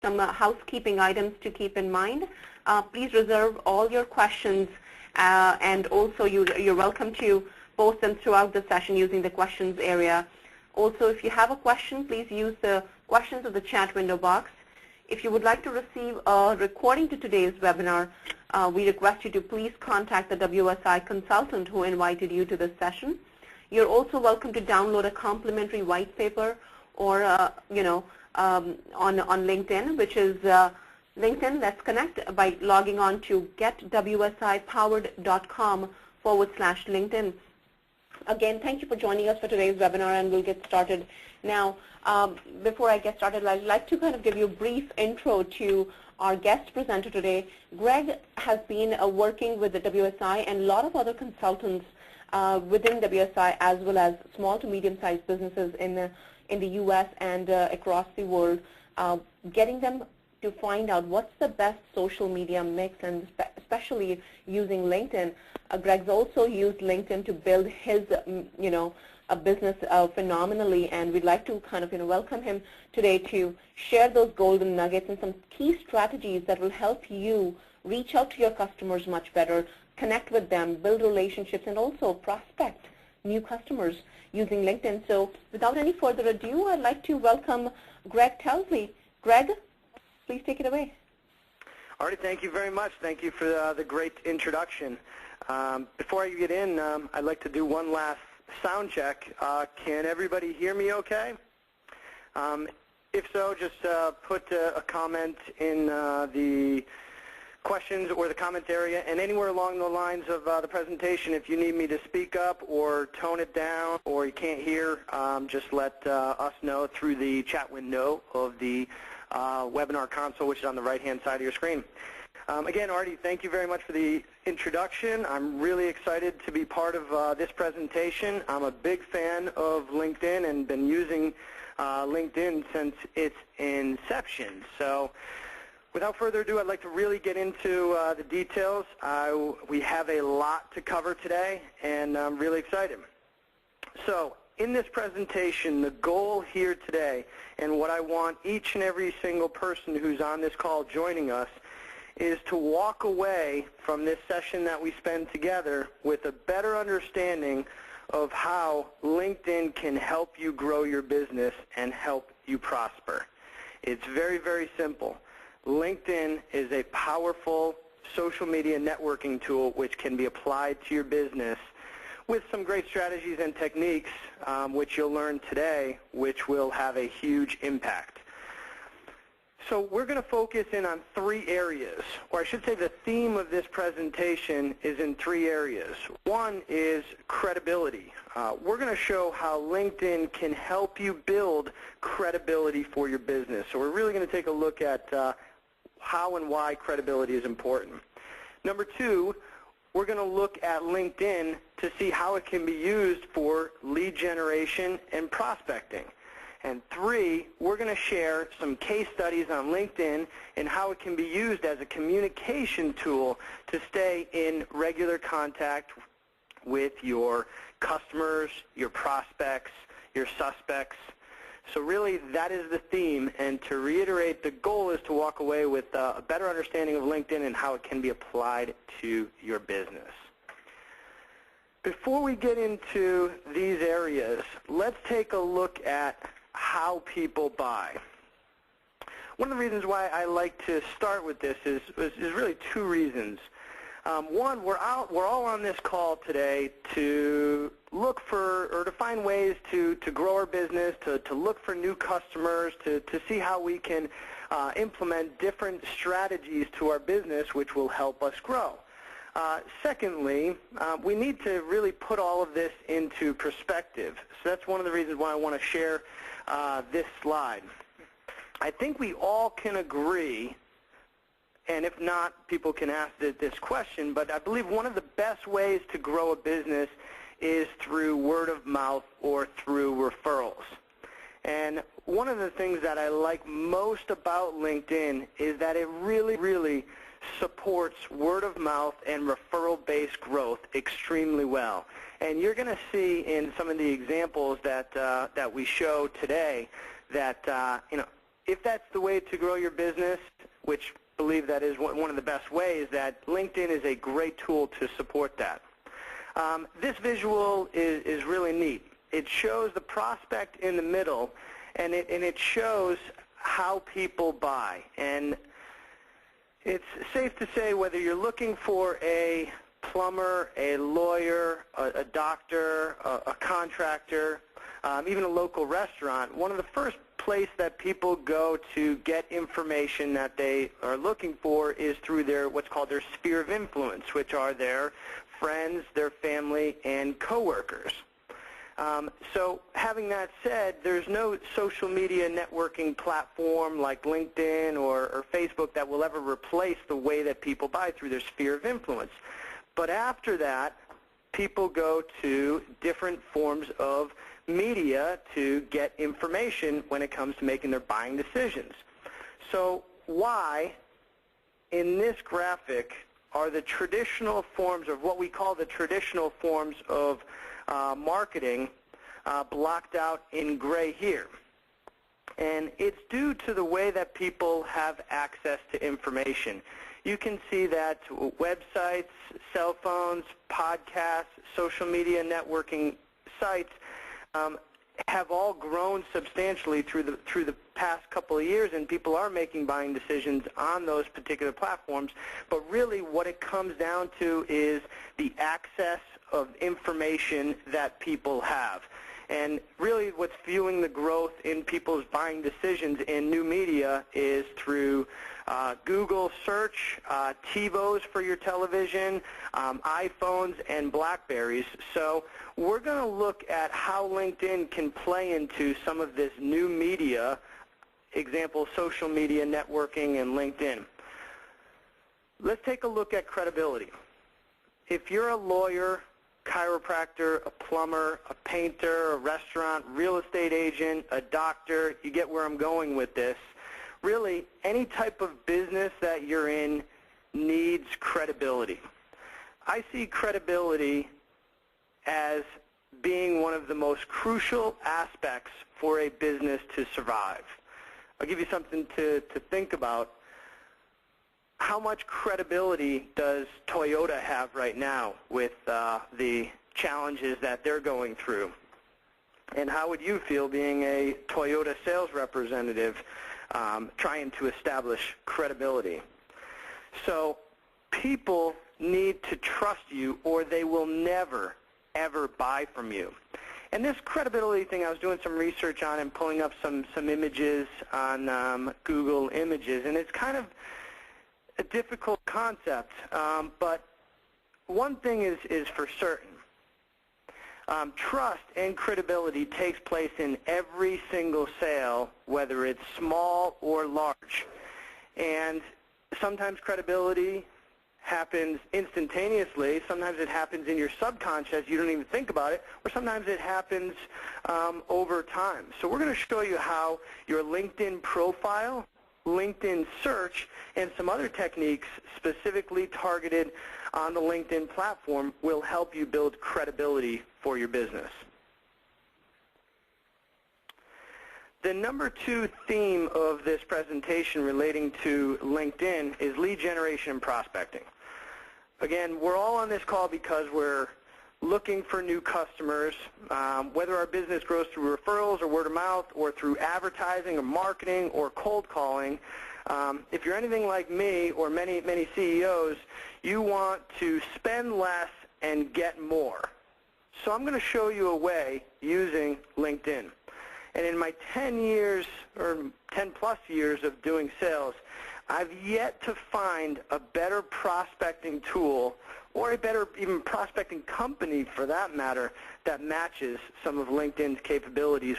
some housekeeping items to keep in mind. Please reserve all your questions, and also you're welcome to post them throughout the session using the questions area. Also, if you have a question, please use the questions of the chat window box. If you would like to receive a recording to today's webinar, we request you to please contact the WSI consultant who invited you to this session. You're also welcome to download a complimentary white paper or, on LinkedIn, which is LinkedIn Let's Connect, by logging on to getwsipowered.com/LinkedIn. Again, thank you for joining us for today's webinar, and we'll get started now. Before I get started, I'd like to kind of give you a brief intro to our guest presenter today. Greg has been working with the WSI and a lot of other consultants within WSI, as well as small to medium-sized businesses in the U.S. and across the world, getting them to find out what's the best social media mix, and especially using LinkedIn. Greg's also used LinkedIn to build his, a business phenomenally, and we'd like to kind of, welcome him today to share those golden nuggets and some key strategies that will help you reach out to your customers much better, connect with them, build relationships, and also prospect new customers using LinkedIn. So without any further ado, I'd like to welcome Greg Telsley. Greg, please take it away. Artie, thank you very much. Thank you for the great introduction. Before I get in, I'd like to do one last sound check. Can everybody hear me okay? If so, just put a comment in the questions or the comment area, and anywhere along the lines of the presentation, if you need me to speak up or tone it down or you can't hear, just let us know through the chat window of the webinar console, which is on the right-hand side of your screen. Again, Artie, thank you very much for the introduction. I'm really excited to be part of this presentation. I'm a big fan of LinkedIn and been using LinkedIn since its inception. So without further ado, I'd like to really get into the details. We have a lot to cover today, and I'm really excited. So in this presentation, the goal here today, and what I want each and every single person who's on this call joining us, is to walk away from this session that we spend together with a better understanding of how LinkedIn can help you grow your business and help you prosper. It's very, very simple. LinkedIn is a powerful social media networking tool which can be applied to your business with some great strategies and techniques which you'll learn today, which will have a huge impact. So we're going to focus in on 3 areas, or I should say the theme of this presentation is in 3 areas. One is credibility. We're going to show how LinkedIn can help you build credibility for your business. So we're really going to take a look at how and why credibility is important. Number 2, we're going to look at LinkedIn to see how it can be used for lead generation and prospecting. And 3, we're going to share some case studies on LinkedIn and how it can be used as a communication tool to stay in regular contact with your customers, your prospects, your suspects. So really that is the theme, and to reiterate, the goal is to walk away with a better understanding of LinkedIn and how it can be applied to your business. Before we get into these areas, let's take a look at how people buy. One of the reasons why I like to start with this is really 2 reasons. One, we're all on this call today to look for, or to find ways to grow our business, to look for new customers, to see how we can implement different strategies to our business which will help us grow. Secondly, we need to really put all of this into perspective. So that's one of the reasons why I want to share this slide. I think we all can agree, and if not, people can ask this question, but I believe one of the best ways to grow a business is through word of mouth or through referrals. And one of the things that I like most about LinkedIn is that it really supports word of mouth and referral-based growth extremely well. And you're going to see in some of the examples that we show today that if that's the way to grow your business, which I believe that is one of the best ways, that LinkedIn is a great tool to support that. This visual is really neat. It shows the prospect in the middle, and it shows how people buy. And it's safe to say whether you're looking for a plumber, a lawyer, a doctor, a contractor, even a local restaurant, one of the first place that people go to get information that they are looking for is through their what's called their sphere of influence, which are their friends, their family, and coworkers. So having that said, there's no social media networking platform like LinkedIn or Facebook that will ever replace the way that people buy through their sphere of influence. But after that, people go to different forms of media to get information when it comes to making their buying decisions. So why, in this graphic, are the traditional forms of what we call the traditional forms of marketing blocked out in gray here? And it's due to the way that people have access to information. You can see that websites, cell phones, podcasts, social media networking sites have all grown substantially through the past couple of years, and people are making buying decisions on those particular platforms. But really what it comes down to is the access of information that people have. And really what's fueling the growth in people's buying decisions in new media is through Google search, TiVos for your television, iPhones, and BlackBerries. So we're going to look at how LinkedIn can play into some of this new media, example, social media networking and LinkedIn. Let's take a look at credibility. If you're a lawyer, chiropractor, a plumber, a painter, a restaurant, real estate agent, a doctor, you get where I'm going with this. Really, any type of business that you're in needs credibility. I see credibility as being one of the most crucial aspects for a business to survive. I'll give you something to think about. How much credibility does Toyota have right now with the challenges that they're going through? And how would you feel being a Toyota sales representative trying to establish credibility? So people need to trust you or they will never, ever buy from you. And this credibility thing, I was doing some research on and pulling up some images on Google Images, and it's kind of a difficult concept, but one thing is for certain. Trust and credibility takes place in every single sale, whether it's small or large. And sometimes credibility happens instantaneously. Sometimes it happens in your subconscious. You don't even think about it. Or sometimes it happens over time. So we're going to show you how your LinkedIn profile, LinkedIn search, and some other techniques specifically targeted on the LinkedIn platform will help you build credibility for your business. The number 2 theme of this presentation relating to LinkedIn is lead generation and prospecting. Again, we're all on this call because we're looking for new customers, whether our business grows through referrals or word of mouth or through advertising or marketing or cold calling. If you're anything like me or many CEOs, you want to spend less and get more. So I'm going to show you a way using LinkedIn. And in my 10 years or 10 plus years of doing sales, I've yet to find a better prospecting tool or a better even prospecting company for that matter that matches some of LinkedIn's capabilities